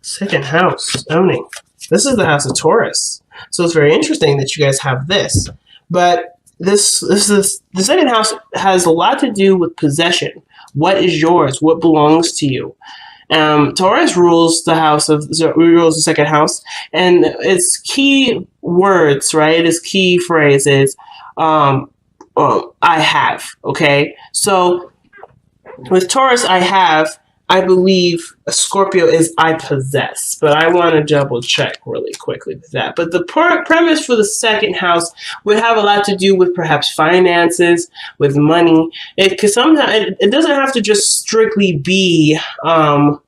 Second house, owning. This is the house of Taurus. So it's very interesting that you guys have this. But this is the second house has a lot to do with possession. What is yours? What belongs to you? Taurus rules the second house, and its key words, right? Its key phrase is I have. Okay, so with Taurus, I believe Scorpio is I possess, but I want to double check really quickly with that. But the premise for the second house would have a lot to do with perhaps finances, with money. Because sometimes it doesn't have to just strictly be from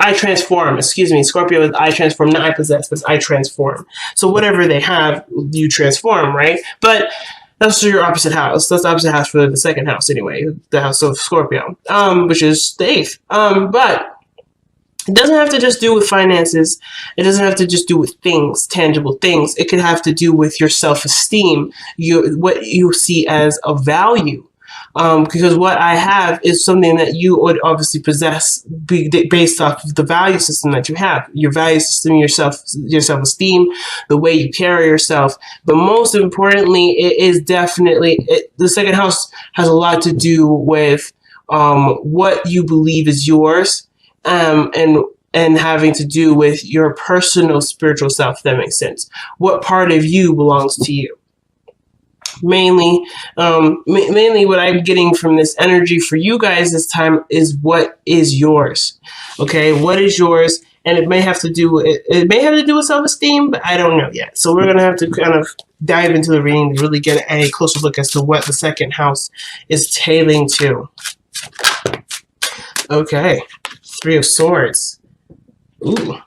I transform. Excuse me, Scorpio is I transform, not I possess, but I transform. So whatever they have, you transform, right? But that's your opposite house. That's the opposite house for the second house anyway, the house of Scorpio, which is the 8th. But it doesn't have to just do with finances. It doesn't have to just do with things, tangible things. It could have to do with your self-esteem, what you see as a value. Because what I have is something that you would obviously possess based off of the value system that you have, your value system, your self-esteem, the way you carry yourself. But most importantly, it is definitely, the second house has a lot to do with what you believe is yours, and having to do with your personal spiritual self, if that makes sense. What part of you belongs to you? Mainly what I'm getting from this energy for you guys this time is what is yours. Okay, what is yours? And it may have to do with self-esteem, but I don't know yet. So we're gonna have to kind of dive into the reading to really get a closer look as to what the second house is tailing to. Okay, 3 of Swords. Ooh.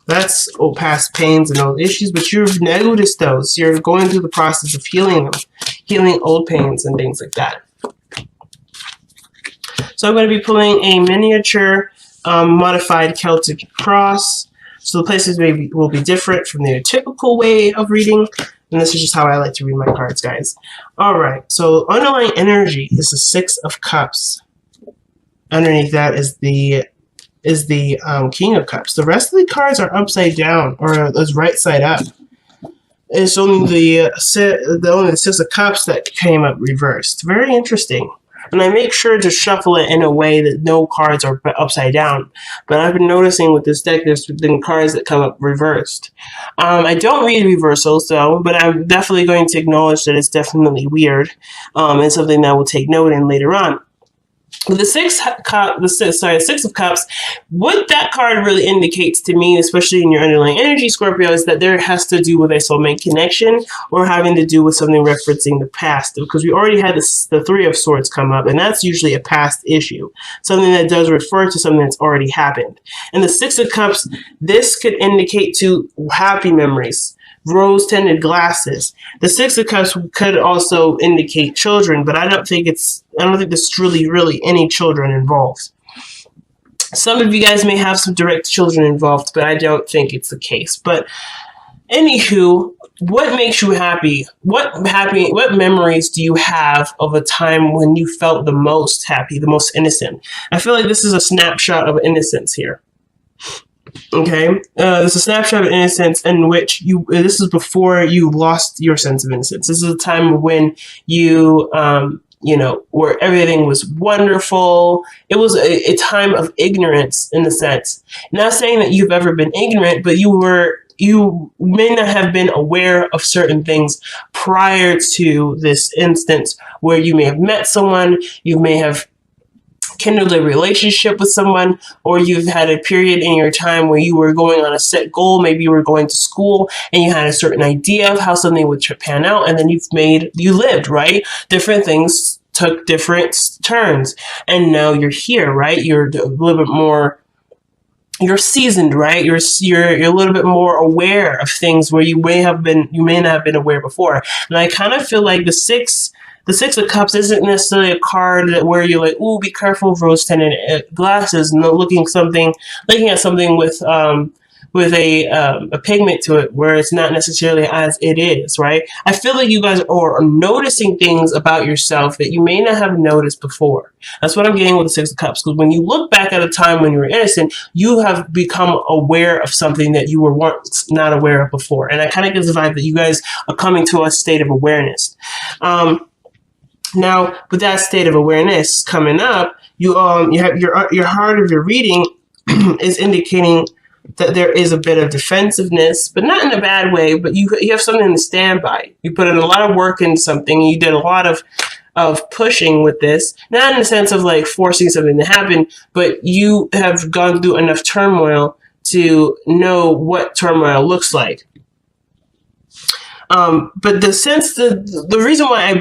That's past pains and old issues, but you've noticed those. You're going through the process of healing them, healing old pains and things like that. So I'm going to be pulling a miniature modified Celtic cross. So the places will be different from the typical way of reading. And this is just how I like to read my cards, guys. All right. So underlying energy is the 6 of Cups. Underneath that is the King of Cups. The rest of the cards are upside down, or is right side up. It's only the 6 of Cups that came up reversed. Very interesting. And I make sure to shuffle it in a way that no cards are upside down. But I've been noticing with this deck, there's been cards that come up reversed. I don't read reversals, though, but I'm definitely going to acknowledge that it's definitely weird, and something that I will take note in later on. The 6 of Cups, what that card really indicates to me, especially in your underlying energy, Scorpio, is that there has to do with a soulmate connection or having to do with something referencing the past. Because we already had the 3 of Swords come up, and that's usually a past issue, something that does refer to something that's already happened. And the 6 of Cups, this could indicate to happy memories, rose-tinted glasses. The 6 of Cups could also indicate children, but I don't think there's really any children involved. Some of you guys may have some direct children involved, but I don't think it's the case. But anywho, what makes you happy? What memories do you have of a time when you felt the most happy, the most innocent? I feel like this is a snapshot of innocence here. Okay, this is a snapshot of innocence in which this is before you lost your sense of innocence. This is a time when you, where everything was wonderful. It was a time of ignorance in a sense. Not saying that you've ever been ignorant, but you may not have been aware of certain things prior to this instance where you may have met someone, you may have kindled a relationship with someone, or you've had a period in your time where you were going on a set goal. Maybe you were going to school and you had a certain idea of how something would pan out, and then you lived, right? Different things took different turns, and now you're here, right? You're a little bit more, you're seasoned, right? You're a little bit more aware of things where you may not have been aware before. And I kind of feel like the 6 of Cups isn't necessarily a card where you're like, ooh, be careful of rose-tinted glasses, and looking at something with a pigment to it where it's not necessarily as it is, right? I feel like you guys are noticing things about yourself that you may not have noticed before. That's what I'm getting with the Six of Cups. Because when you look back at a time when you were innocent, you have become aware of something that you were once not aware of before. And I kind of get the vibe that you guys are coming to a state of awareness. Now, with that state of awareness coming up, you have your heart of your reading is indicating that there is a bit of defensiveness, but not in a bad way, but you have something to stand by. You put in a lot of work into something. You did a lot of pushing with this, not in the sense of like forcing something to happen, but you have gone through enough turmoil to know what turmoil looks like. But the reason why I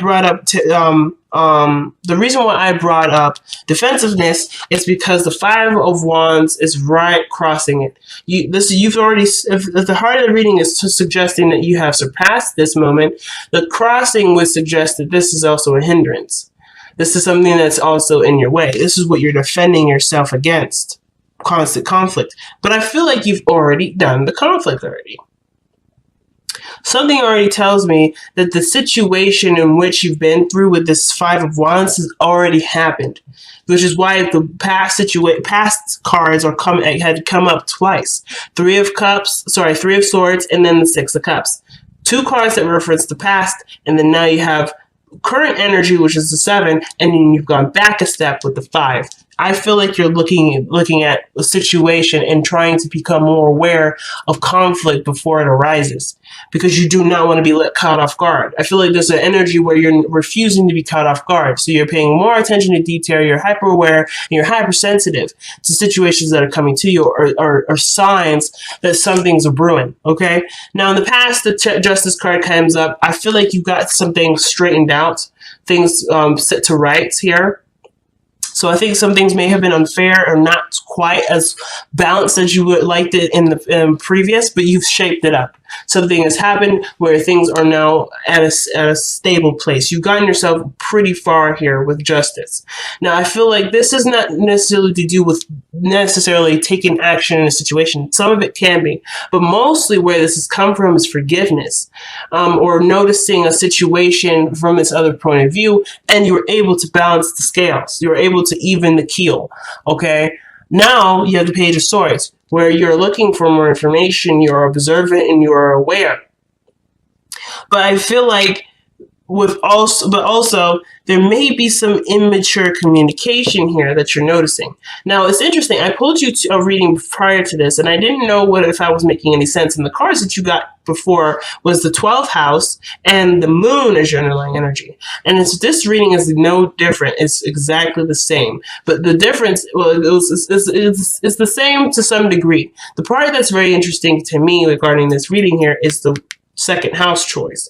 brought up defensiveness is because the Five of Wands is right crossing it. If the heart of the reading is suggesting that you have surpassed this moment, the crossing would suggest that this is also a hindrance. This is something that's also in your way. This is what you're defending yourself against, constant conflict. But I feel like you've already done the conflict already. Something already tells me that the situation in which you've been through with this Five of Wands has already happened, which is why the past cards had come up twice. Three of Swords, and then the Six of Cups. Two cards that reference the past, and then now you have current energy, which is the Seven, and then you've gone back a step with the Five. I feel like you're looking at a situation and trying to become more aware of conflict before it arises, because you do not want to be caught off guard. I feel like there's an energy where you're refusing to be caught off guard. So you're paying more attention to detail, you're hyper aware, and you're hypersensitive to situations that are coming to you or signs that something's a brewing, okay? Now in the past, the Justice card comes up. I feel like you got some things straightened out, things set to rights here. So I think some things may have been unfair or not quite as balanced as you would like it in the previous, but you've shaped it up. Something has happened where things are now at a stable place. You've gotten yourself pretty far here with Justice. Now, I feel like this is not necessarily to do with necessarily taking action in a situation. Some of it can be, but mostly where this has come from is forgiveness, or noticing a situation from its other point of view, and you were able to balance the scales. You were able to even the keel, okay? Now you have the Page of Swords, where you're looking for more information, you're observant, and you are aware. But I feel like also there may be some immature communication here that you're noticing. Now, it's interesting. I pulled you to a reading prior to this, and I didn't know if I was making any sense. And the cards that you got before was the 12th house and the moon as your underlying energy. And this reading is no different. It's exactly the same. But the difference, well, it's the same to some degree. The part that's very interesting to me regarding this reading here is the second house choice,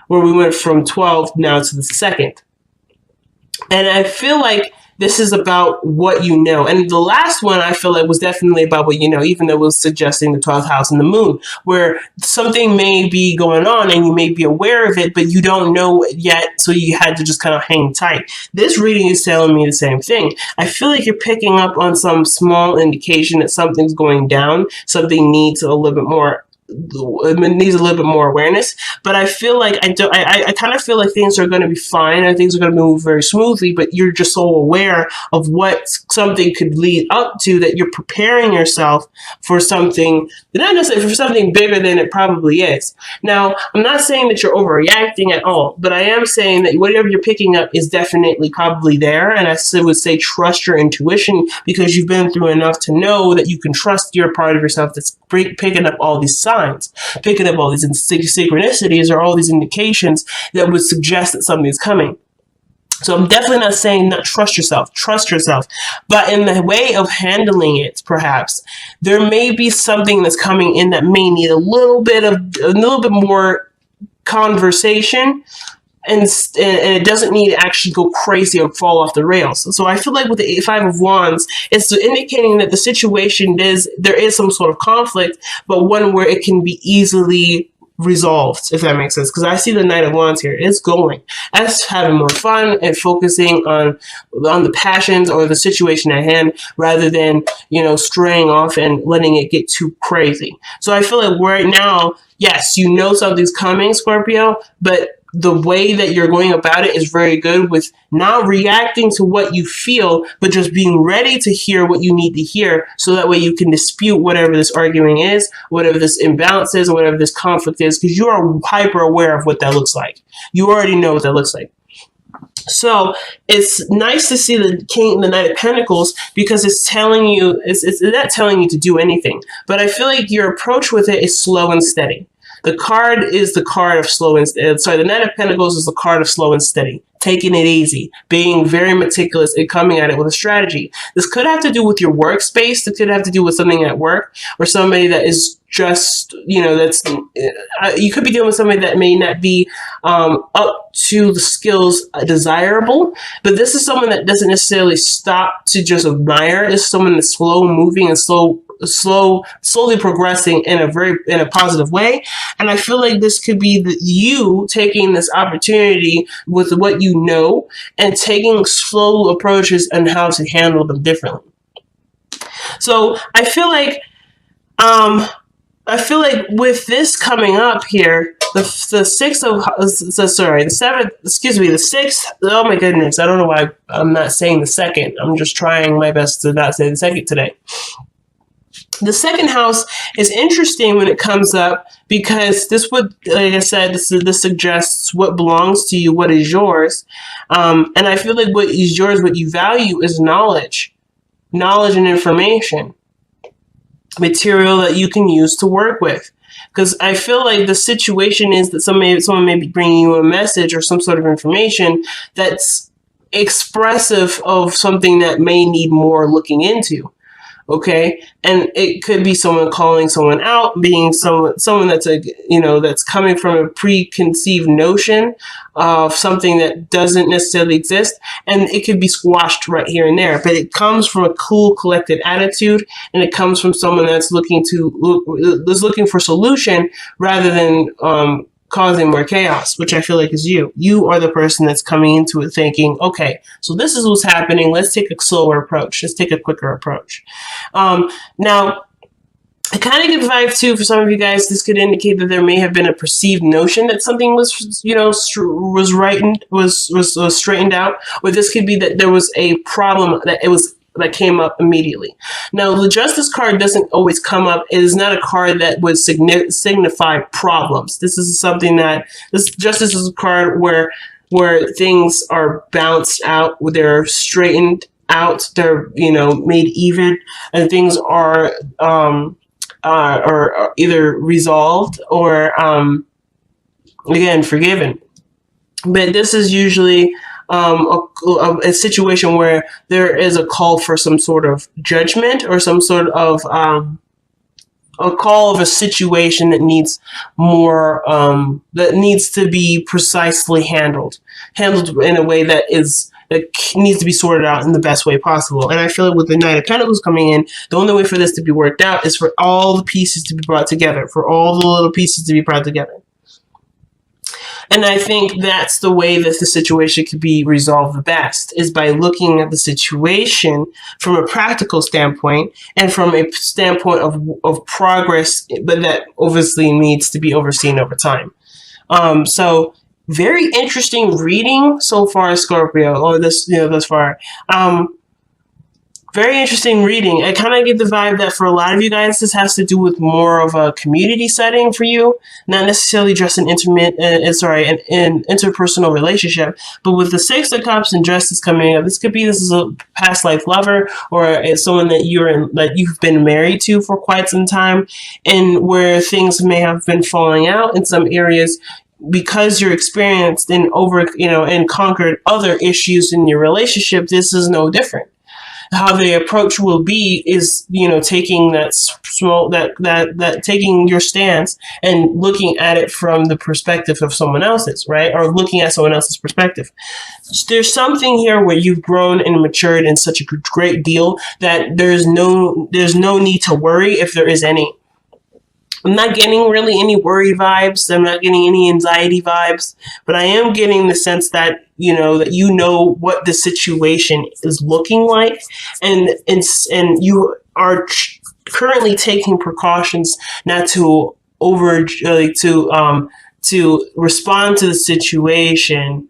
where we went from 12 now to the second. And I feel like this is about what you know. And the last one I feel like was definitely about what you know, even though it was suggesting the 12th house and the moon, where something may be going on and you may be aware of it, but you don't know it yet, so you had to just kind of hang tight. This reading is telling me the same thing. I feel like you're picking up on some small indication that something's going down, something needs a little bit more awareness, but I feel like I kind of feel like things are going to be fine and things are going to move very smoothly, but you're just so aware of what something could lead up to that you're preparing yourself for something, not necessarily for something bigger than it probably is. Now, I'm not saying that you're overreacting at all, but I am saying that whatever you're picking up is definitely probably there, and I would say trust your intuition, because you've been through enough to know that you can trust your part of yourself that's picking up all these signs, picking up all these synchronicities or all these indications that would suggest that something's coming. So I'm definitely not saying not trust yourself, but in the way of handling it, perhaps there may be something that's coming in that may need a little bit more conversation, and it doesn't need to actually go crazy or fall off the rails. So I feel like with the Five of Wands, it's indicating that the situation there is some sort of conflict, but one where it can be easily resolved, if that makes sense. Because I see the Knight of Wands here. It's going. That's having more fun and focusing on the passions or the situation at hand rather than, straying off and letting it get too crazy. So I feel like right now, yes, something's coming, Scorpio, but the way that you're going about it is very good with not reacting to what you feel, but just being ready to hear what you need to hear so that way you can dispute whatever this arguing is, whatever this imbalance is, or whatever this conflict is, because you are hyper aware of what that looks like. You already know what that looks like. So it's nice to see the Knight of Pentacles because it's telling you, it's not telling you to do anything, but I feel like your approach with it is slow and steady. The card is the card of slow and steady. Sorry, the Knight of Pentacles is the card of slow and steady. Taking it easy, being very meticulous, and coming at it with a strategy. This could have to do with your workspace. It could have to do with something at work or somebody that is just, that's, you could be dealing with somebody that may not be up to the skills desirable, but this is someone that doesn't necessarily stop to just admire. It's someone that's slow moving and slowly progressing in a positive way. And I feel like this could be you taking this opportunity with what you know and taking slow approaches and how to handle them differently. So I feel like with this coming up here, the sixth, oh my goodness, I don't know why I'm not saying the second. I'm just trying my best to not say the second today. The second house is interesting when it comes up because this would, like I said, this suggests what belongs to you, what is yours. And I feel like what is yours, what you value is knowledge and information, material that you can use to work with. Because I feel like the situation is that someone may be bringing you a message or some sort of information that's expressive of something that may need more looking into. Okay, and it could be someone calling someone out, being someone that's that's coming from a preconceived notion of something that doesn't necessarily exist, and it could be squashed right here and there. But it comes from a cool, collected attitude, and it comes from someone that's looking for solution rather than causing more chaos, which I feel like is you. You are the person that's coming into it thinking, okay, so this is what's happening. Let's take a slower approach. Let's take a quicker approach. Now, I kind of get the vibe too for some of you guys. This could indicate that there may have been a perceived notion that something was, was straightened out, or this could be that there was a problem that came up immediately. Now, the Justice card doesn't always come up. It is not a card that would signify problems. This is something that Justice is a card where things are balanced out, they're straightened out, they're made even, and things are either resolved or again forgiven. But this is usually a situation where there is a call for some sort of judgment or some sort of a call of a situation that needs more that needs to be precisely handled in a way that needs to be sorted out in the best way possible. And I feel like with the Knight of Pentacles coming in, the only way for this to be worked out is for all the pieces to be brought together, for all the little pieces to be brought together. And I think that's the way that the situation could be resolved the best, is by looking at the situation from a practical standpoint and from a standpoint of progress, but that obviously needs to be overseen over time. So very interesting reading so far, Scorpio, or thus far. Very interesting reading. I kind of get the vibe that for a lot of you guys, this has to do with more of a community setting for you, not necessarily just an interpersonal relationship. But with the Six of Cups and Justice coming up, this is a past life lover, or it's someone that you've been married to for quite some time, and where things may have been falling out in some areas. Because you're experienced and and conquered other issues in your relationship, this is no different. How the approach will be is, taking taking your stance and looking at it from the perspective of someone else's, right? Or looking at someone else's perspective. There's something here where you've grown and matured in such a great deal that there's no need to worry if there is any. I'm not getting really any worry vibes. I'm not getting any anxiety vibes, but I am getting the sense that you know what the situation is looking like, and you are currently taking precautions not to to respond to the situation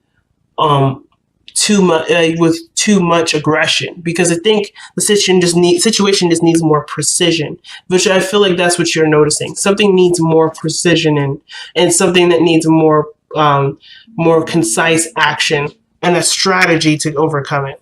too much with too much aggression, because I think the situation just needs more precision, which I feel like that's what you're noticing. Something needs more precision and something that needs more concise action and a strategy to overcome it.